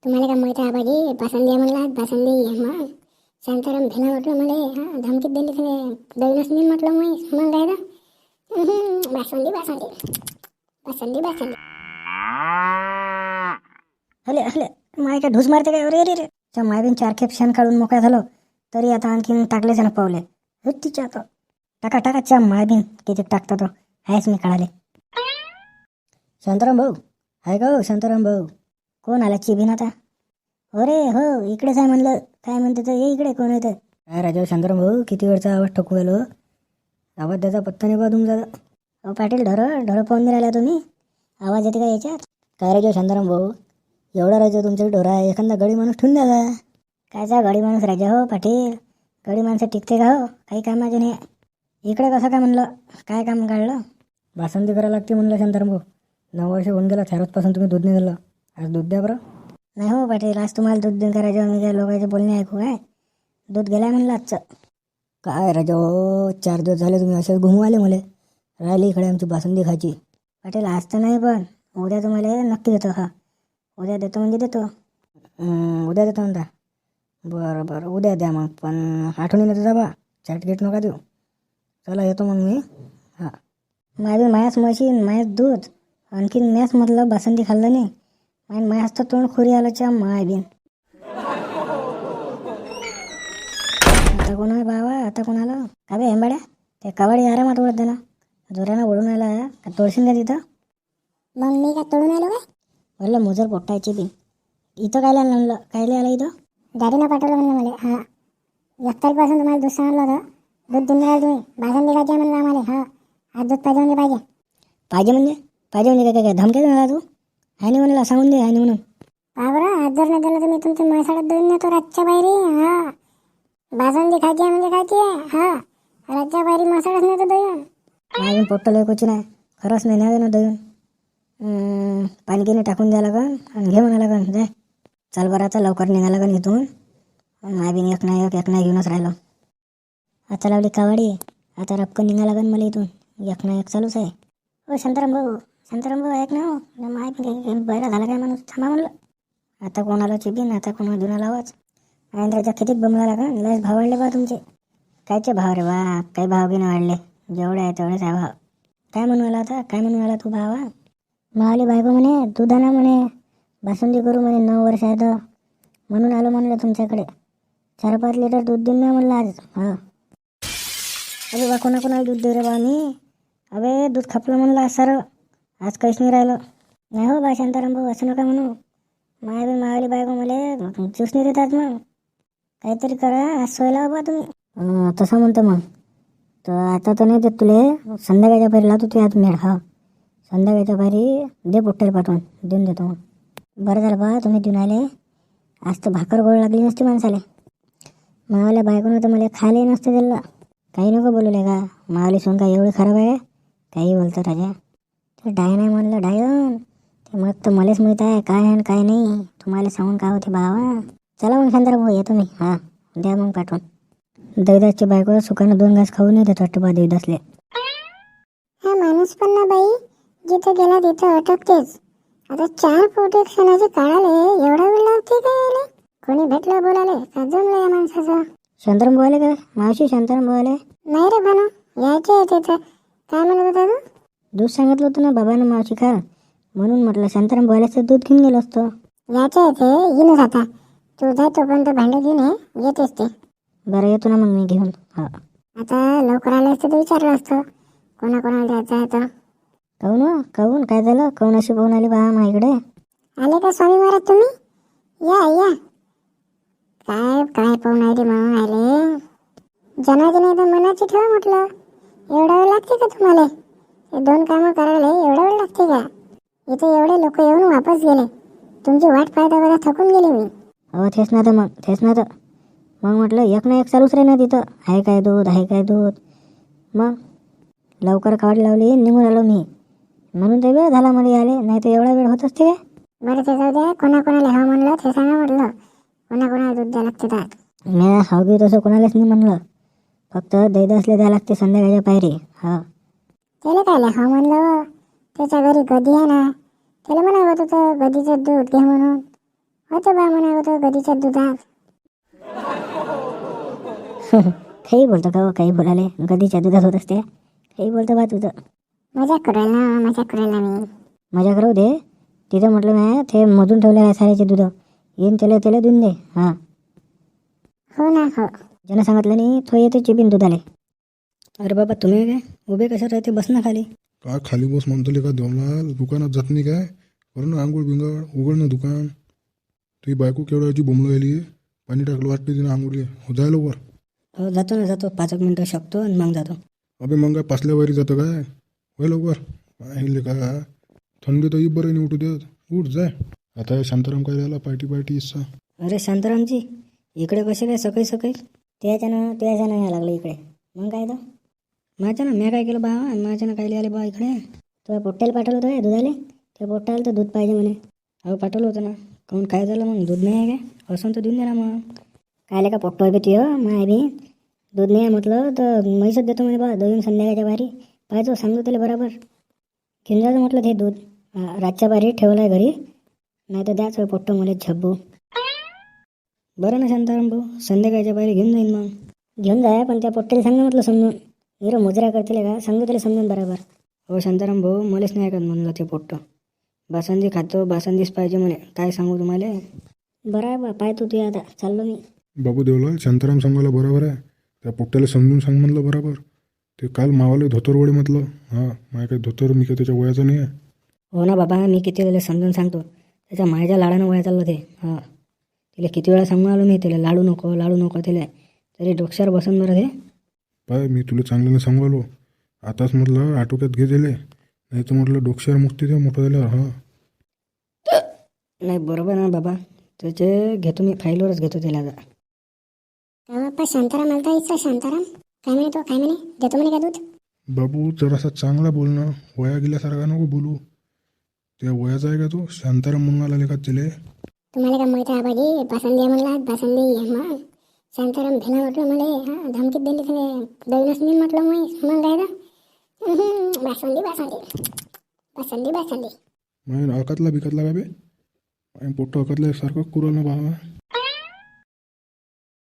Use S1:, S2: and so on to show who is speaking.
S1: तुम्हाला काय माहिती आहे आबाजी बासंदी आहे म्हणला बासंदी मग शांताराम भिला म्हटलं मला हा धमकीत दिली ते दैनच नाही म्हटलं मग काय बासंदी बासंदी बासंदी बासंदी
S2: हले हले माय काय ढूस मारते काय रे रे रे त्या मायबीन 4 खेप शेण काढून मोकळा झालो तरी आता आणखीन टाकलेच ना पावले तिच्या आता टाका टाका च्या मायबीन किती टाकता तो आहेच मी काढाले. शांताराम भाऊ आहे का हो शांताराम भाऊ? कोण आला चिबीन आता? अरे हो इकडेच आहे म्हणलं. काय म्हणते तर ये इकडे. कोण आहे तर? काय राजा शांताराम भाऊ किती वेळचा आवाज ठोकू राहिलो. आवाज द्यायचा पत्ता नाही बा तुमचा. अहो पाटील ढोरं पाहून नाही राहिला तुम्ही. आवाज येते का याच्यात? काय राजा शांताराम भाऊ एवढा राजा तुमच्याकडे ढोरा आहे एखादा गडी माणूस ठेवून द्या. कायचा गडी माणूस राजा हो पाटील? गडी माणसं टिकते का हो? काही कामाचे नाही. इकडे कसं काय म्हणलं? काय काम काढलं? बासंदी करायला लागते म्हणलं शांताराम भाऊ. 9 वर्ष होऊन गेला त्यावेळेसपासून तुम्ही दूध नाही दिलं. आज दूध द्या बरं. नाही हो पाटील आज तुम्हाला दूध देऊन करायचं मी काय लोकांचे बोलणे ऐकू काय? दूध गेलाय म्हणलं आजचं. काय राजा हो 4 दिवस झाले तुम्ही असेच घुमू आले मला. राहिली इकडे आमची बासंदी खायची. पाटील आज तर नाही पण उद्या तुम्हाला नक्की देतो. हा उद्या देतो म्हणजे देतो. उद्या देतो म्हणता. बरं बरं उद्या द्या मग पण आठवणीने देता बा. चॅटगेट नका देऊ. चला येतो मग मी. हां माझी मायास मशीन मायास दूध आणखीन मॅस म्हटलं बासंदी खाल्लं नाही आणि मायास तर तोंड खोरी आलं माय बिन. आता कोण आहे बाबा? आता कोण आलं का बे हेंबाड्या? ते कवाडी आरामात ओढत दे ना. जोरानं ओढून आला का तोडशील का तिथं?
S1: मग मी काय तोडून आलो काय?
S2: म्हणलं मुजर पोटायची बी इथं कायला आणलं? कायले आलं इथं?
S1: गाडीनं पाठवलं म्हणलं मला. हा 1 तारखेपासून तुम्हाला दूध सांगितलं होतं. दूध देऊन राहिलं तुम्ही. बासंदी खायची म्हणलं आम्हाला. हा आज दूध पाहिजे म्हणजे पाहिजे.
S2: पाहिजे म्हणजे काय धमक्या देणार तू? आहे नाही म्हणलं सांगून दे आहे नाही म्हणून.
S1: का बरं आज जर नाही दिलं तर मी तुमच्या माणसाला देऊन नेतो रातच्या बाहेरी. हा बासंदी खायची आहे म्हणजे खायची आहे. हा रातच्या बाहेरी मसालाच नेतो देऊन.
S2: माझून पोट्ट लयकोची नाही खरंच नाही ना देऊन. पाणीगिनी टाकून द्या लागन आणि घे म्हणा लागन. जाय चल बरं आता लवकर निघा लागन इथून. मायबीन एक नाही घेऊनच राहिलो. आता लावली कावाडी. आता रपकन निघा लागन मला इथून. एक चालूच आहे. हो शांताराम भाऊ ऐक ना हो. मायबीन बैरा झाला काय माणूस थांबा म्हणलं. आता कोणाला चिबीन आता कोणाला देऊन आवाज. आंध्राच्या कितीक बमला लागन. लयच भाव वाढले बा तुमचे. कायचे भाव रे बा? काही भाव बी नाही वाढले. जेवढे आहे तेवढेच आहे भाव. काय म्हणू आला आता? काय म्हणू आला तू भावा? मावली बायको म्हणे दूध आणा म्हणे बासुंदी करू म्हणे 9 वर्ष आहे तर म्हणून आलो म्हणलं तुमच्याकडे. 4-5 लिटर दूध देऊन ना म्हणलं आज. हा अरे बा कोणाला दूध दे रे बा मी. अबे दूध खपलं म्हणलं आज सारं. आज काहीच नाही राहिलं. नाही हो बा शांताराम भाऊ असं नका म्हणू. मावली बायको मला ज्यूस नाही देतात. मग काहीतरी करा आज सोयला बा तुम्ही. तसं म्हणतो मग तर आता तर नाही देत तुले. संध्याकाळच्या पायरी लावतो ते आज मेळ. हा संध्याकाळच्या पायरी दे पुट्टेल पाठवून देऊन देतो मग. बरं झालं बा तुम्ही देऊन आले. आज तर भाकर गोळ लागली नसती माणसाले. मावाल्या बायकोनं तर मला खायलाही नसतं दिलं. काही नको बोलले का? मावली सोन काय एवढी खराब आहे? काही बोलतं राजा. ते डायन आहे म्हणलं डायन. ते मग तर मलाच माहीत आहे काय आहे काय नाही. तुम्हाला सांगून काय होते बाबा. चला मग शांताराम भाऊ येतो मी. हां द्या मग पाठवून. देवदासची बायको सुखानं 2 घास खाऊ नाही देत वाटतं बा देवदासले.
S1: हा माणूस पण ना बाई जिथे गेला तिथे अटकतेच. आता 4 प्रोटेक्शनाचे काढाले एवढा वेळ लागते काय? कोणी भेटलं बोलाले का जमलं या माणसाचं?
S2: शांताराम भाऊ आले का? मावशी शांताराम भाऊ आले?
S1: नाही रे भानू यायचे आहे तिथं. काय म्हणत होता तू?
S2: दूध सांगितलं होतं ना बाबानं मावशी खा म्हणून म्हटलं शांताराम भाऊ आल्याचं दूध घेऊन गेलो असतो.
S1: यायचे आहे ते येणच आता. तू जाय तोपर्यंत भांडे घेऊन ये येतेच ते.
S2: बरं येतो ना मग मी घेऊन. हा
S1: आता लवकर आले असते तर विचारलं असतं कोणाला द्यायचं आहे तर.
S2: काहून काय झालं? काहून अशी पाहून आली बा माझ्याकडे?
S1: आले का स्वामी महाराज तुम्ही? या काय पाहून आले म्हणून आले? जनाची नाही तर मनाची ठेवा म्हटलं. एवढा वेळ लागते का तुम्हाला? हे 2 कामं करायला एवढा वेळ लागते का? इथे एवढे लोक येऊन वापस गेले. तुमची वाट पाहता थकून गेले मी.
S2: हो तेच ना तर मग म्हटलं एक चालूच रे ना तिथं. आहे काय दूध. मग लवकर काढ लावली निघून आलो मी. म्हणून ते वेळ झाला मला आले. नाही तर एवढा वेळ होत असते काय?
S1: बरं ते जाऊ द्या. कोणाला हवं म्हणलं ते सांगा म्हटलं. कोणाला दूध द्या लागते तर.
S2: मी हवगी तसं कोणालाच नाही म्हणलं. फक्त देवदासले द्या लागते संध्याकाळच्या पायरी. हा
S1: त्याला काय हवं म्हणलं? त्याच्या घरी गदी आहे ना. त्याला म्हणावं होतं गदीचं दूध घे म्हणून. होते बा म्हणा होतं गदीच्या दुधात.
S2: काही बोलतो का हो, काही बोलाले गदीच्या दुधात होत असते. काही बोलतो बा तुझं.
S1: मजाक करेल ना, मजाक करेल ना मी.
S2: मजा करू दे. तिथं म्हटलं नाही ते मधून ठेवलेलं आहे साऱ्याचे दूध. येईन त्याला त्याला देऊन दे. हां
S1: हो ना हो.
S2: ज्यानं सांगितलं नाही तो येते चिबीन दुधाले. अरे बाबा तुम्ही काय उभे कशा राहते, बस ना खाली.
S3: काय खाली बस म्हणतले का देवलाल, दुकानात जात नाही काय? कर ना आंघोळ बिंगळ, उघड ना दुकान. तुझी बायको केवढ्याची बोंबलो आली, पाणी टाकलं वाटते तिने आंघोळी. हो जाय लवकर.
S2: हो जातो ना, जातो 5 मिनटं शकतो आणि मग जातो.
S3: अबे मग काय पासल्या वारी जातं काय? होय लवकर. पाहिले का थंडी तर बरं नाही उठू देत. उठ जाय. आता हे शांताराम काय झाला, पार्टी पार्टी इस्सा.
S2: अरे शांतारामजी इकडे कसे काय सकाळी सकाळी? त्याच्यानं यायला लागलं इकडे. मग काय तर माझ्यानं मी काय केलं बा, माझ्यानं काय आले बा इकडे? तुला पोट्ट्याला पाठवलं होतं काय दुधाले? त्या पोट्ट्याला तर दूध पाहिजे म्हणे. अहो पाठवलं होतं ना. काहून काय झालं मग? दूध नाही आहे काय? असं तर देऊन दे ना मग. काय का पोट्टो आहे बी माय बी दूध नाही आहे म्हटलं तर म्हैसच देतो म्हणे बा. दोन संध्याकाळच्या बारी पाहिजे सांगतो त्याला बरोबर. घेऊन जायचं म्हटलं ते दूध. रातच्या बारी ठेवलं आहे घरी, नाही तर द्याच पोट्टो मला झब्बू. बरं ना शांताराम भाऊ, संध्याकाळच्या बाहेर घेऊन जाईन मग. घेऊन जाय पण त्या पोट्टेला सांग म्हटलं समजून. हिरो मुजरा करतील का सांगतो त्याला समजून बरोबर. हो शांताराम भाऊ मलाच नाही ऐकत म्हणलं ते पोट्ट. बासंदी खातो, बासंदीच पाहिजे म्हणे. काय सांगू तुम्हाला. बरं आहे बा, पाय तू आता चाललो मी.
S3: बाबू देवलाल शांताराम सांगायला बरोबर आहे. त्या पोट्ट्याला समजून सांग म्हणलं बरोबर. ते काल मावाले धोतरवडे म्हटलं. हां माझ्या काही धोतर मी काय त्याच्या वयाचं नाही आहे.
S2: हो ना बाबा, मी किती वेळेला समजून सांगतो. त्याच्या मायच्या लाडानं वया चाललं ते. हां तिला किती वेळा सांगून आलो मी त्याला, लाडू नको त्याला. तरी डोक्यावर बसून बरं ते.
S3: पाय मी तुला चांगल्यानं सांगू आलो. आताच म्हटलं आटोक्यात घे दिले, नाही तर म्हटलं डोक्यावर मुक्ती द्या मोठं झाल्यावर. हां
S2: नाही बरोबर ना बाबा, त्याचे घेतो मी, फाईलवरच घेतो त्याला आता.
S1: का बाप्पा शांताराम आलता इथं? शांताराम काय म्हणे तो? काय म्हणे देतो म्हणे का दूध?
S3: बाबू जरासा चांगला बोल ना, वया गेल्यासारखा नको बोलू. त्या वयाचा आहे का तो? शांताराम म्हणून आला का तिले?
S1: तुम्हाला का माहिती आहे बाजी? बासंदी आहे म्हणला, बासंदी. मग शांताराम भेला म्हटलं मला. हां धमकीत दिली त्याने, दैनच नाही म्हटलं मग काय तर बासंदी बासंदी बासंदी बासंदी.
S3: मग अकातला बिकतला का बे? पोट्ट अकातल्यासारखं कुरल ना बाबा.